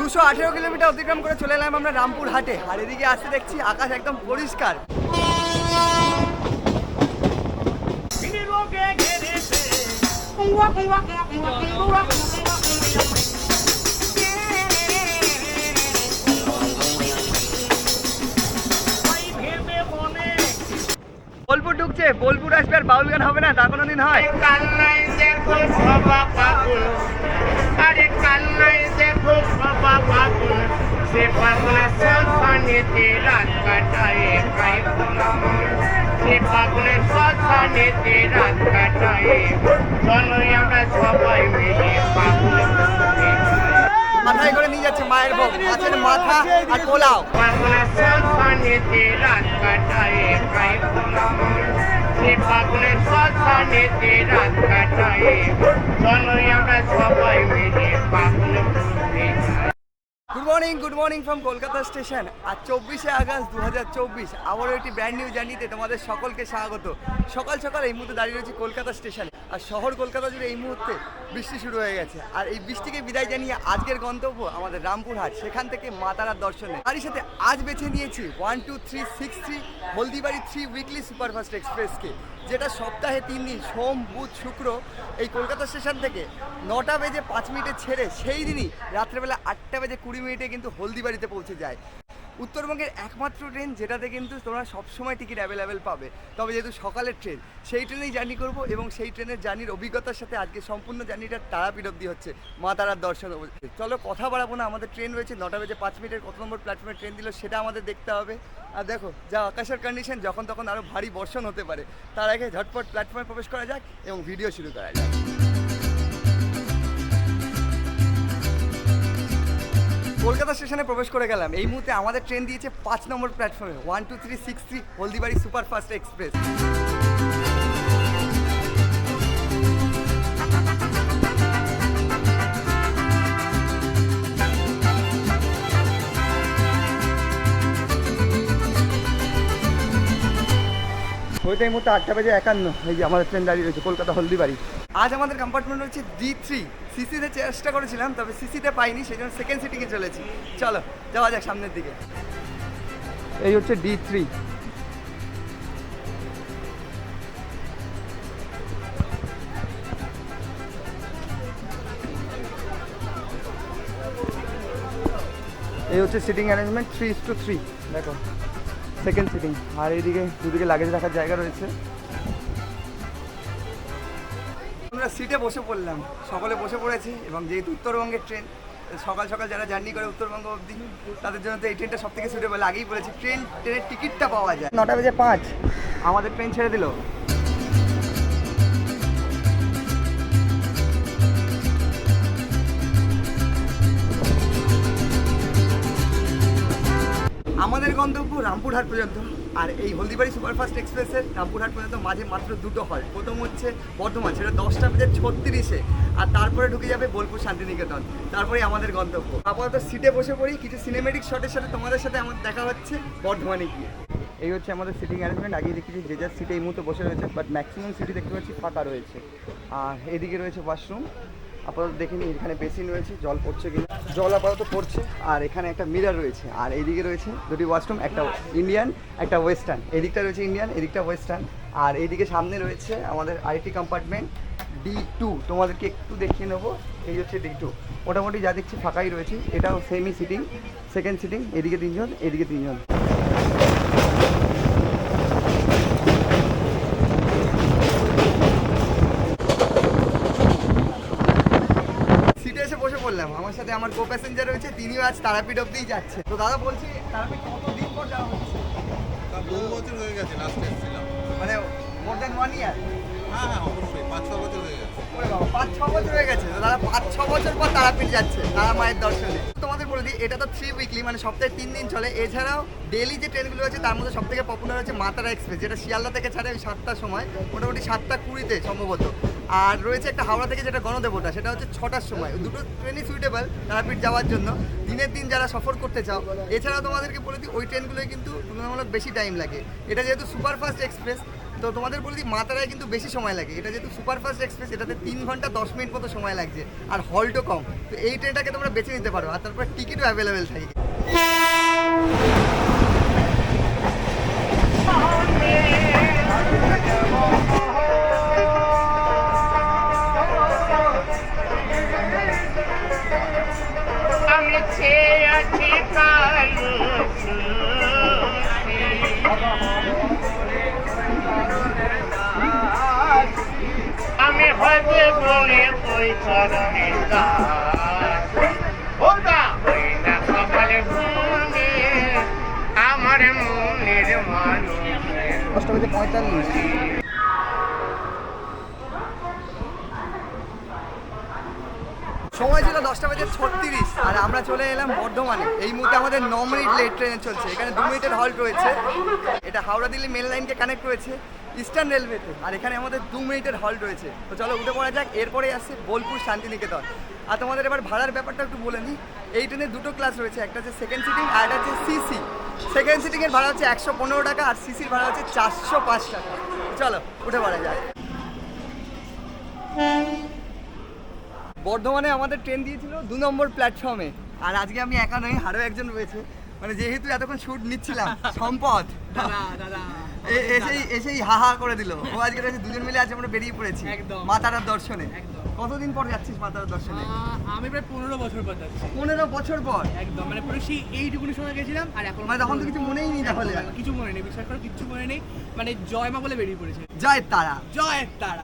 218 kilometre অতিক্রম করে চলে এলাম আমরা রামপুর হাটে। আর এদিকে আসতে দেখছি আকাশ একদম পরিষ্কার। বোলপুর ঢুকছে, বোলপুর আসবে আর বাউল গান হবে না, তা কোনোদিন হয়? আরে কান্নাই দেখো সবা পাগল, সে পাগলের শ্মশানেতে রাত কাটায় খাই ফুলাম, সে পাগলের শ্মশানেতে রাত কাটায়। চলো আমরা সবাই মিলে পাগল মাথায় করে নিয়ে যাচ্ছে মায়ের ভোগ, মাছের মাথা আর পোলাও। পাগলের শ্মশানেতে রাত কাটায় খাই ফুলাম, সে পাগলের শ্মশানেতে রাত কাটায়। চলো আমরা সবাই মিলে পাগল good morning from Kolkata station. আর 24শে আগস্ট 2024 আবারও একটি ব্র্যান্ড নিউ জার্নিতে তোমাদের সকলকে স্বাগত। সকাল সকাল এই মুহূর্তে দাঁড়িয়ে রয়েছি কলকাতা স্টেশনে। আর শহর কলকাতা জুড়ে এই মুহূর্তে বৃষ্টি শুরু হয়ে গেছে। আর এই বৃষ্টিকে বিদায় জানিয়ে আজকের গন্তব্য আমাদের রামপুর হাট, সেখান থেকে মা তারার দর্শনে। তারই সাথে আজ বেছে নিয়েছি 12363 হলদিবাড়ি 3 উইকলি সুপারফাস্ট এক্সপ্রেসকে, যেটা সপ্তাহে 3 দিন সোম বুধ শুক্র এই কলকাতা স্টেশন থেকে 9টা বেজে 5 মিনিটে ছেড়ে সেই দিনই রাত্রেবেলা 8টা বেজে 20 মিনিটে কিন্তু হলদিবাড়িতে পৌঁছে যায়। উত্তরবঙ্গের একমাত্র ট্রেন যেটাতে কিন্তু তোমরা সবসময় টিকিট অ্যাভেলেবেল পাবে। তবে যেহেতু সকালের ট্রেন, সেই ট্রেনেই জার্নি করব এবং সেই ট্রেনের জার্নির অভিজ্ঞতার সাথে আজকে সম্পূর্ণ জার্নিটা তারাপীঠ অবধি হচ্ছে, মা তারার দর্শন অবধি। চলো কথা বাড়াবো না, আমাদের ট্রেন রয়েছে 9টা বেজে 5 মিনিটের, কত নম্বর প্ল্যাটফর্মে ট্রেন দিল সেটা আমাদের দেখতে হবে। আর দেখো যা আকাশের কন্ডিশন, যখন তখন আরও ভারী বর্ষণ হতে পারে। তার আগে ঝটপট প্ল্যাটফর্মে প্রবেশ করা যাক এবং ভিডিও শুরু করা যাক। কলকাতা স্টেশনে প্রবেশ করে গেলাম। এই মুহূর্তে আমাদের ট্রেন দিয়েছে 5 নম্বর প্ল্যাটফর্মে 12363 হলদিবাড়ি সুপারফাস্ট এক্সপ্রেস। ওইটা এই মুহূর্তে 8টা বেজে 51। এই যে আমাদের ট্রেন দাঁড়িয়ে রয়েছে কলকাতা হলদিবাড়ি। আজ আমাদের কম্পার্টমেন্ট রয়েছে D3। সিসিতে চেষ্টা করেছিলাম, তবে সিসিতে পাইনি, সেই জন্য সেকেন্ড সিটিংয়ে চলেছি। চলো যাওয়া যাক সামনের দিকে। এই হচ্ছে D3। এই হচ্ছে সিটিং অ্যারেঞ্জমেন্ট 3:3। দেখো সেকেন্ড সিটিং। আর এইদিকে দুদিকে লাগেজ রাখার জায়গা রয়েছে। আমরা সিটে বসে পড়লাম, সকলে বসে পড়েছি। এবং যেহেতু উত্তরবঙ্গের ট্রেন, সকাল সকাল যারা জার্নি করে উত্তরবঙ্গ অবধি, তাদের জন্য তো এই ট্রেনটা সব থেকে সুটেবল। আগেই বলেছি ট্রেনের টিকিটটা পাওয়া যায়। 9টা বেজে 5 আমাদের ট্রেন ছেড়ে দিল। আমাদের গন্তব্য রামপুরহাট পর্যন্ত। আর এই হলদিবাড়ি সুপারফাস্ট এক্সপ্রেসের রামপুরহাট পর্যন্ত মাঝে মাত্র 2টো হল্ট। প্রথম হচ্ছে বর্ধমান, সেটা 10টা বেজে 36-এ। আর তারপরে ঢুকে যাবে বোলপুর শান্তিনিকেতন। তারপরে আমাদের গন্তব্য। আপাতত সিটে বসে পড়ি, কিছু সিনেমেটিক শটের সাথে তোমাদের সাথে আমার দেখা হচ্ছে বর্ধমানে গিয়ে। এই হচ্ছে আমাদের সিটিং অ্যারেঞ্জমেন্ট। আগে দেখেছি যে যার সিটে এই মুহূর্তে বসে রয়েছে, বাট ম্যাক্সিমাম সিটি দেখতে পাচ্ছি ফাঁকা রয়েছে। আর এদিকে রয়েছে ওয়াশরুম। আপাতত দেখিনি এখানে বেসিন রয়েছে, জল পড়ছে কিনা। জল আপাতত পড়ছে। আর এখানে একটা মিরর রয়েছে। আর এইদিকে রয়েছে দুটি ওয়াশরুম, একটা ইন্ডিয়ান একটা ওয়েস্টার্ন। এদিকটা রয়েছে ইন্ডিয়ান, এদিকটা ওয়েস্টার্ন। আর এইদিকে সামনে রয়েছে আমাদের আরেকটি কম্পার্টমেন্ট D2। তোমাদেরকে একটু দেখিয়ে নেবো। এই হচ্ছে D2। মোটামুটি যা দেখছি ফাঁকাই রয়েছে। এটাও সেমি সিটিং, সেকেন্ড সিটিং। এদিকে 3 জন, এদিকে 3 জন। বললাম আমার সাথে আমার কো প্যাসেঞ্জার রয়েছে, তিনিও আজ তারাপীঠ অবধিই যাচ্ছে। তো দাদা বলছি তারাপীঠ কতদিন পর যাওয়া হচ্ছে? 2 বছর হয়ে গেছে, লাস্ট এসেছিলাম। মানে মোর দেন 1 ইয়ার? হ্যাঁ অবশ্যই 5-6 বছর হয়ে গেছে। ওরে বাবা, 5-6 বছর হয়ে গেছে। তো দাদা 5-6 বছর পর তারাপীঠ যাচ্ছে তারা মায়ের দর্শনে। তোমাদের বলে দিই, এটা তো 3 উইকলি, মানে সপ্তাহে 3 দিন চলে। এছাড়াও ডেলি যে ট্রেনগুলো আছে তার মধ্যে সব থেকে পপুলার হচ্ছে মা তারা এক্সপ্রেস, যেটা শিয়ালদা থেকে ছাড়ে ওই 7টার সময়, মোটামুটি 7:20 সম্ভবত। আর রয়েছে একটা হাওড়া থেকে যেটা গণদেবতা, সেটা হচ্ছে 6টার সময়। দুটো ট্রেনই সুইটেবল তারাপীঠ যাওয়ার জন্য, দিনের দিন যারা সফর করতে চাও। এছাড়াও তোমাদেরকে বলে দিই ওই ট্রেনগুলোই কিন্তু তুলনামূলক বেশি টাইম লাগে। এটা যেহেতু সুপারফাস্ট এক্সপ্রেস, তো তোমাদের বলি মাতারায় কিন্তু বেশি সময় লাগে, এটা যেহেতু সুপারফাস্ট এক্সপ্রেস এটাতে 3 ঘন্টা 10 মিনিট মতো সময় লাগছে আর হল্টও কম, তো এই ট্রেনটাকে তোমরা বেছে নিতে পারো আর তারপর টিকিটও অ্যাভেলেবেল থাকে। আমি চেয়ে আছি কালো আমি হয়তো বলে কই চরণে সকালে ঘুমে আমার মনের মানুষ 10:45। সময় ছিল 10:36 আর আমরা চলে এলাম বর্ধমানে। এই মুহূর্তে আমাদের 9 মিনিট লেট ট্রেন চলছে, এখানে 2 মিনিটের হল্ট রয়েছে। এটা হাওড়া দিল্লি মেন লাইনকে কানেক্ট করেছে ইস্টার্ন রেলওয়েতে, আর এখানে আমাদের 2 মিনিটের হল্ট রয়েছে। তো চলো উঠে পড়া যাক। এরপরে আসছে বোলপুর শান্তিনিকেতন। আর তোমাদের এবার ভাড়ার ব্যাপারটা একটু বলে নিই। এই ট্রেনে দুটো ক্লাস রয়েছে, একটা হচ্ছে সেকেন্ড সিটিং আর একটা হচ্ছে সিসি। সেকেন্ড সিটিংয়ের ভাড়া হচ্ছে 115 টাকা আর সিসির ভাড়া হচ্ছে 405 টাকা। চলো উঠে পড়া যাক। বর্ধমানে আমাদের ট্রেন দিয়েছিল 2 নম্বর প্ল্যাটফর্মে, আর আজকে আমি একা নই, আরও একজন রয়েছে। মানে যেহেতু এতক্ষণ শ্যুট নিচ্ছিলাম, সম্পদ এসেই হাহা করে দিল। ও আজকে রয়েছে, দুজন মিলে আজ আমরা বেরিয়ে পড়েছি মা তারার দর্শনে। কতদিন পর যাচ্ছিস মা তারার দর্শনে? আমি প্রায় 15 বছর পর যাচ্ছি। 15 বছর পর? একদম, মানে পুরো সেই এইটুকুনি সময় গেছিলাম আর এখন মানে তখন তো কিছু মনেই নেই তাহলে? কিছু মনে নেই, বিশ্বাস করো কিচ্ছু মনে নেই। মানে জয় মা বলে বেরিয়ে পড়েছে। জয় তারা, জয় তারা।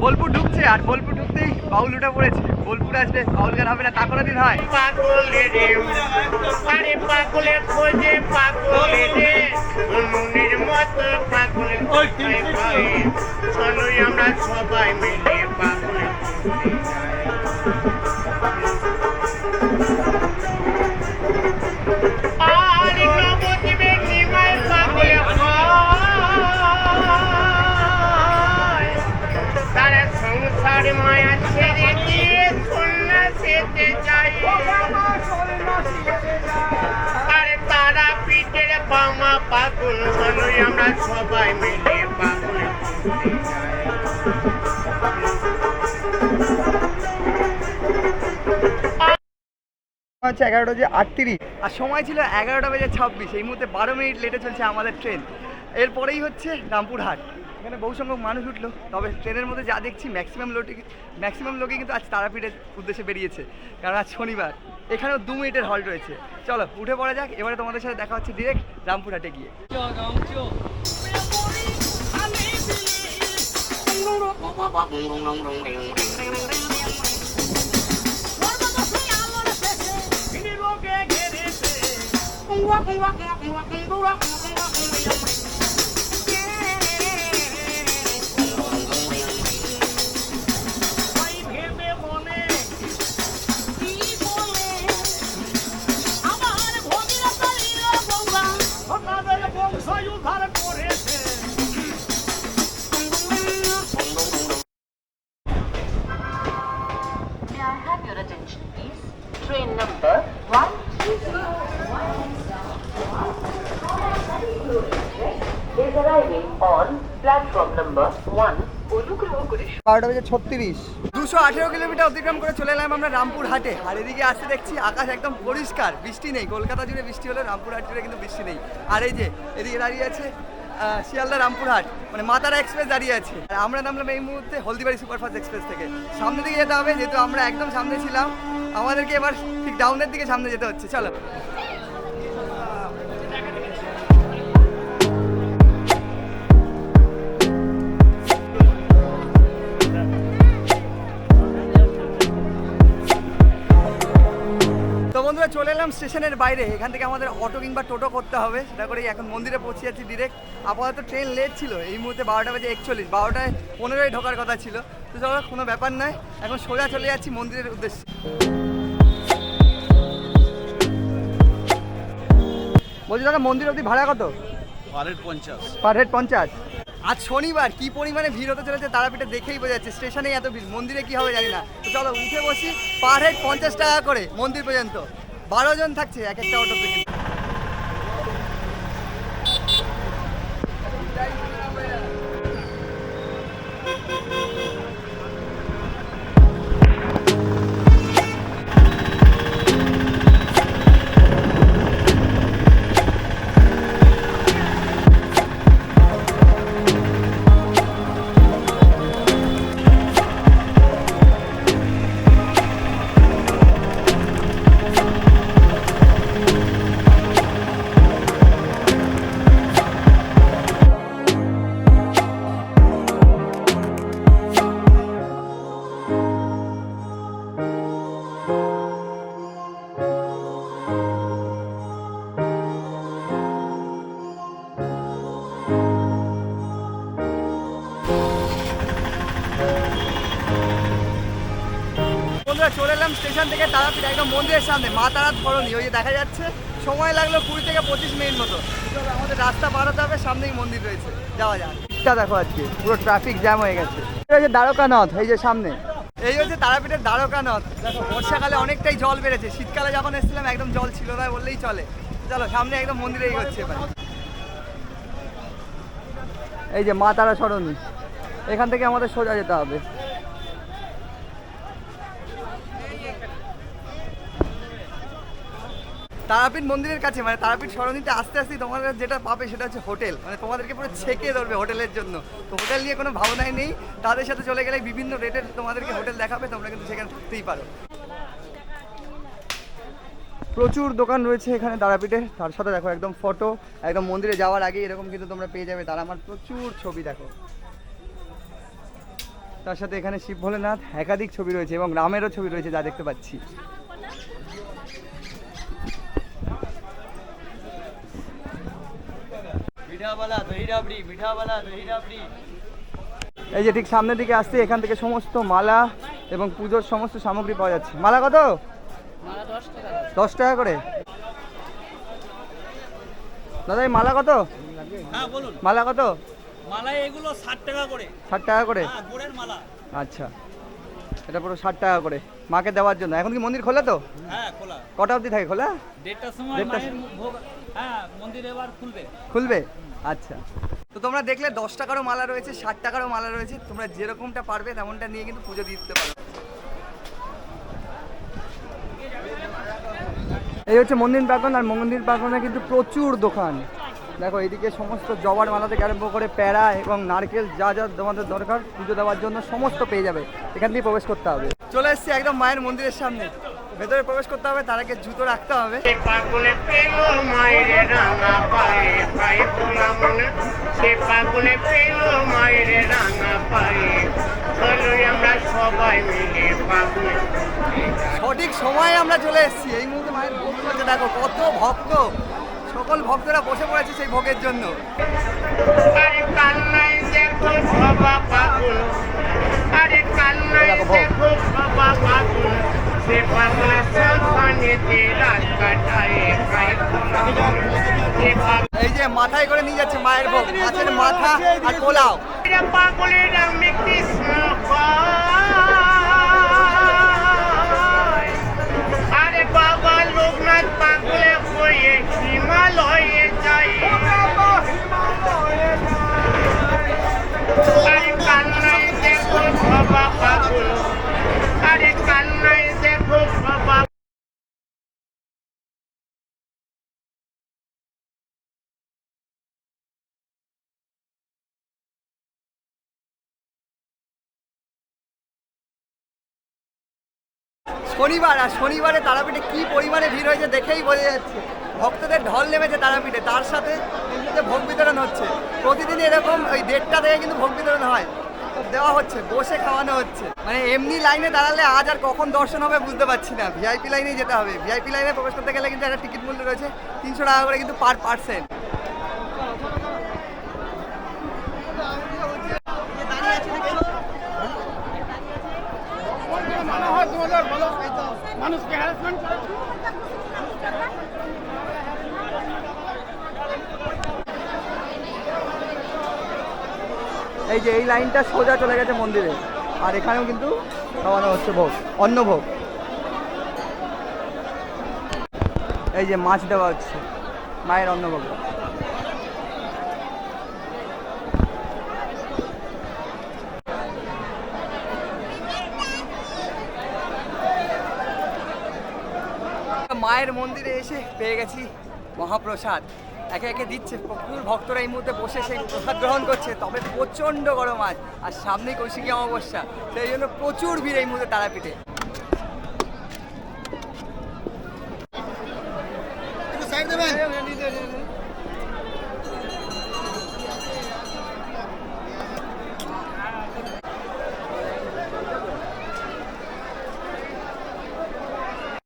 বোলপুর ঢুকছে আর বোলপুর ঢুকতেই বাউল উঠে পড়েছে। বোলপুর আসবে, বাউল গান হবে না তা কোনো দিন হয়? পাগলে রে আরে পাগলে খোঁজে পাগলে রে মনের মতো পাগলে কোথায় পাই চলোই আমরা সবাই মিলে পাগলে আর নবদ্বীপে নিমাই পাগলে হয় তারা সংসার মায়া ছেড়ে দিয়ে সন্ন্যাসীতে যায় আরে তারা পিঠের বামা পাগল চলোই আমরা সবাই মিলে পাগল হচ্ছে 11:38 আর সময় ছিল 11:26। এই মুহূর্তে 12 মিনিট লেটে চলছে আমাদের ট্রেন। এরপরেই হচ্ছে রামপুরহাট। এখানে বহু সংখ্যক মানুষ উঠলো, তবে ট্রেনের মধ্যে যা দেখছি ম্যাক্সিমাম লোকই কিন্তু আজ তারাপীঠের উদ্দেশ্যে বেরিয়েছে, কারণ আজ শনিবার। এখানেও 2 মিনিটের হল্ট রয়েছে। চলো উঠে পড়া যাক। এবারে তোমাদের সাথে দেখা হচ্ছে ডিরেক্ট রামপুরহাটে গিয়ে। May I have your attention, please? Train number 130 is arriving on platform number 1. অনুগ্রহ করে 12:36। 218 কিলোমিটার অতিক্রম করে চলে এলাম আমরা রামপুরহাটে। আর এদিকে আসতে দেখছি আকাশ একদম পরিষ্কার, বৃষ্টি নেই। কলকাতা জুড়ে বৃষ্টি হলে রামপুরহাট জুড়ে কিন্তু বৃষ্টি নেই। আর এই যে এদিকে দাঁড়িয়ে আছে শিয়ালদা রামপুরহাট, মানে মা তারা এক্সপ্রেস দাঁড়িয়ে আছে। আর আমরা নামলাম এই মুহূর্তে হলদিবাড়ি সুপারফাস্ট এক্সপ্রেস থেকে। সামনের দিকে যেতে হবে, যেহেতু আমরা একদম সামনে ছিলাম, আমাদেরকে এবার ঠিক ডাউনের দিকে সামনে যেতে হচ্ছে। চলো। তো বন্ধুরা চলে এলাম স্টেশনের বাইরে। এখান থেকে আমাদের অটো কিংবা টোটো করতে হবে, সেটা করেই এখন মন্দিরে পৌঁছে যাচ্ছি ডিরেক্ট। আপাতত ট্রেন লেট ছিল, এই মুহূর্তে 12:41, 12:15 ঢোকার কথা ছিল। তো চলো, কোনো ব্যাপার নয়, এখন সোজা চলে যাচ্ছি মন্দিরের উদ্দেশ্যে। বলছি দাদা, মন্দির অবধি ভাড়া কত? Per head 50। Per head 50। আজ শনিবার, কি পরিমাণে ভিড় হতে চলেছে তারাপীঠে দেখেই বোঝা যাচ্ছে। স্টেশনেই এত ভিড়, মন্দিরে কি হবে জানি না। তো চলো উঠে বসি। পার হেড 50 টাকা করে মন্দির পর্যন্ত। 12 জন থাকছে এক একটা অটোতে কিন্তু। বন্ধুরা চলে এলাম স্টেশন থেকে তারাপীঠ একদম মন্দিরের সামনে, মা তারার ধরণী ওই যে দেখা যাচ্ছে। সময় লাগলো 20 থেকে 25 মিনিট মতো। চলো আমাদের রাস্তা পার হতে হবে, সামনেই মন্দির রয়েছে, যাওয়া যাক। এটা দেখো আজকে পুরো ট্রাফিক জ্যাম হয়ে গেছে। এই যে দ্বারকানাথ, এই যে সামনে, এই হচ্ছে তারাপীঠের দ্বারকানাথ। দেখো বর্ষাকালে অনেকটাই জল বেড়েছে, শীতকালে যখন এসেছিলাম একদম জল ছিল না বললেই চলে। চলো সামনে একদম মন্দিরে এগোচ্ছে এবার। এই যে মা তারা সরণী, এখান থেকে আমাদের সোজা যেতে হবে। তারাপীঠ মন্দিরের কাছে, মানে তারাপীঠ সরণিতে আস্তে আস্তে তোমাদের যেটা পাবে সেটা হচ্ছে হোটেল। মানে তোমাদেরকে পুরো ছেঁকে ধরবে হোটেলের জন্য। তো হোটেল নিয়ে কোনো ভাবনাই নেই, তাদের সাথে চলে গেলে বিভিন্ন রেটের তোমাদেরকে হোটেল দেখাবে, তোমরা কিন্তু সেখানে থাকতেই পারো। প্রচুর দোকান রয়েছে এখানে তারাপীঠে। তার সাথে দেখো একদম ফটো, একদম মন্দিরে যাওয়ার আগে এরকম কিন্তু তোমরা পেয়ে যাবে তারা আমার প্রচুর ছবি। দেখো তার সাথে এখানে শিব ভোলেনাথ একাধিক ছবি রয়েছে এবং রামেরও ছবি রয়েছে যা দেখতে পাচ্ছি। এই যে ঠিক সামনের দিকে আসছে, এখান থেকে সমস্ত মালা এবং পুজোর সমস্ত সামগ্রী পাওয়া যাচ্ছে। মালা কত? 10 টাকা করে। দাদা এই মালা কত? হ্যাঁ বলুন। মালা কত? মালা এগুলো 60 টাকা করে। 60 টাকা করে? হ্যাঁ, গোড়ের মালা। আচ্ছা, এটা পুরো 60 টাকা করে মাকে দেওয়ার জন্য। এখন কি মন্দির খোলা তো? হ্যাঁ খোলা। কটা অবধি থাকে খোলা? 1:30টার সময় 1:30 মায়ের ভোগ। হ্যাঁ মন্দির এবার খুলবে। খুলবে? আচ্ছা। তো তোমরা দেখলে 10 টাকারও মালা রয়েছে, 60 টাকারও মালা রয়েছে। তোমরা যেরকমটা পারবে তেমনটা নিয়ে কিন্তু পুজো দিতে পারো। এই হচ্ছে মন্দির প্রাঙ্গণ, আর মন্দির প্রাঙ্গণে কিন্তু প্রচুর দোকান। দেখো এইদিকে সমস্ত জবার মালা থেকে আরম্ভ করে প্যারা এবং নারকেল যা যা তোমাদের দরকার পুজো দেওয়ার জন্য সমস্ত পেয়ে যাবে। এখান দিয়ে প্রবেশ করতে হবে। চলে এসেছি একদম মায়ের মন্দিরের সামনে। ভেতরে প্রবেশ করতে হবে, তার আগে জুতো রাখতে হবে। সে পাগলে পেল মায়ের রাঙা পায়ে, পায়ে তোলা মনে। সে পাগলে পেল মায়ের রাঙা পায়ে, চলো আমরা সবাই মিলে পাগলে। সঠিক সময়ে আমরা চলে এসেছি। এই মুহূর্তে মায়ের ভোগ চলছে, দেখো কত ভক্ত, সকল ভক্তরা বসে পড়েছে সেই ভোগের জন্য। আরে কান্নাই দেখো সবা পাগল, আরে কান্নাই দেখো সবা পাগল। সে পাগলে সামনেতে রাত কাটায়, পায়ে তোলা মনে। সে এই যে মাথায় করে নিয়ে যাচ্ছে মায়ের ভোগ, মাছের মাথা আর পোলাও। পাগলের নামে কৃষ্ণ কয়। আরে বাবা লোকনাথ পাগলে হয়ে হিমালয়ে যায়। আরে কান্নাই দেখো বাবা পাগল, আরে কান্নাই দেখো বাবা। শনিবার, আর শনিবারে তারাপীঠে কি পরিমাণে ভিড় হয়েছে দেখেই বোঝা যাচ্ছে। ভক্তদের ঢল নেমেছে তারাপীঠে, তার সাথে কিন্তু ভোগ বিতরণ হচ্ছে। প্রতিদিন এরকম ওই 1:30 থেকে কিন্তু ভোগ বিতরণ হয়, দেওয়া হচ্ছে, বসে খাওয়ানো হচ্ছে। মানে এমনি লাইনে দাঁড়ালে আজ আর কখন দর্শন হবে বুঝতে পারছি না। ভিআইপি লাইনেই যেতে হবে। ভিআইপি লাইনে প্রবেশ করতে গেলে কিন্তু একটা টিকিট মূল্য রয়েছে 300 টাকা করে কিন্তু পার পার্সন। এই যে এই লাইনটা সোজা চলে গেছে মন্দিরে, আর এখানেও কিন্তু খাওয়ানো হচ্ছে ভোগ, অন্নভোগ। এই যে মাছ দেওয়া হচ্ছে মায়ের অন্নভোগ। মায়ের মন্দিরে এসে পেয়ে গেছি মহাপ্রসাদ, একে একে দিচ্ছে, প্রচুর ভক্তরা এই মুহূর্তে বসে সেই প্রসাদ গ্রহণ করছে। তবে প্রচণ্ড গরম আজ, আর সামনেই কৌশিকী অমাবস্যা, সেই জন্য প্রচুর ভিড় এই মুহূর্তে তারাপীঠে।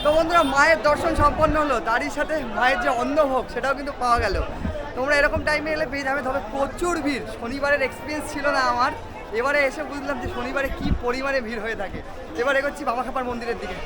তো বন্ধুরা, মায়ের দর্শন সম্পন্ন হলো, তারই সাথে মায়ের যে অন্নভোগ সেটাও কিন্তু পাওয়া গেল। তোমরা এরকম টাইমে এলে পেয়ে যাবে, তবে প্রচুর ভিড়। শনিবারের এক্সপিরিয়েন্স ছিল না আমার, এবারে এসে বুঝলাম যে শনিবারে কি পরিমাণে ভিড় হয়ে থাকে। এবার এগোচ্ছি বামাখাপার মন্দিরের দিকে।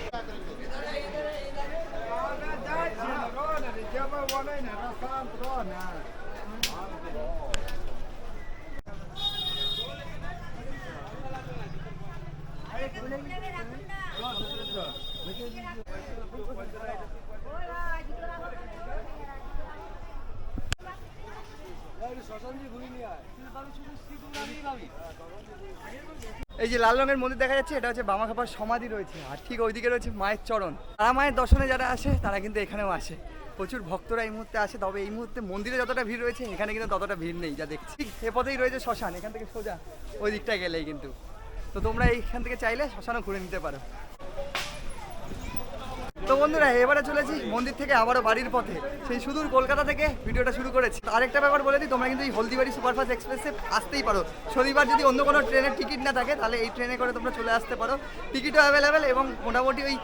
এই যে লাল রঙের মন্দির দেখা যাচ্ছে, এটা হচ্ছে বামাখাপার সমাধি রয়েছে, আর ঠিক ওইদিকে রয়েছে মায়ের চরণ। তারা মায়ের দর্শনে যারা আসে তারা কিন্তু এখানেও আসে, প্রচুর ভক্তরা এই মুহূর্তে আসে। তবে এই মুহূর্তে মন্দিরে যতটা ভিড় রয়েছে এখানে কিন্তু ততটা ভিড় নেই যা দেখছি। এ পথেই রয়েছে শ্মশান, এখান থেকে সোজা ওই দিকটা গেলেই কিন্তু। তো তোমরা এইখান থেকে চাইলে শ্মশানও ঘুরে নিতে পারো। তো বন্ধুরা, এবারে চলেছি মন্দির থেকে আবারও বাড়ির পথে। সেই সুদূর কলকাতা থেকে ভিডিওটা শুরু করেছি। আরেকটা ব্যাপার বলে দিই, তোমরা কিন্তু এই হলদিবাড়ি সুপারফাস্ট এক্সপ্রেসে আসতেই পারো। শনিবার যদি অন্য কোনো ট্রেনের টিকিট না থাকে তাহলে এই ট্রেনে করে তোমরা চলে আসতে পারো। টিকিটও অ্যাভেলেবেল, এবং মোটামুটি ওই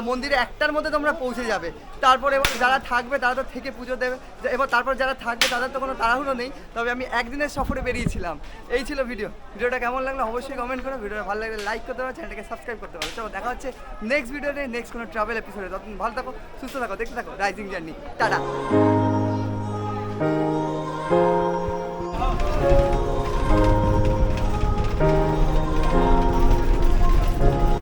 মন্দিরে 1টার মধ্যে তোমরা পৌঁছে যাবে। তারপর এবার যারা থাকবে তারা তো থেকে পুজো দেবে, এবার তারপর যারা থাকবে তাদের তো কোনো তাড়াহুড়ো নেই। তবে আমি একদিনের সফরে বেরিয়েছিলাম। এই ছিল ভিডিওটা কেমন লাগলো অবশ্যই কমেন্ট করো। ভিডিওটা ভালো লাগলে লাইক করতে পারো, চ্যানেলটাকে সাবস্ক্রাইব করতে পারো। চলো দেখা হচ্ছে নেক্সট ভিডিওতে, নেক্সট কোনো ট্রাভেল এপিসোডে। তখন ভালো থাকো, সুস্থ থাকো, দেখতে থাকো রাইজিং জার্নি। টাটা।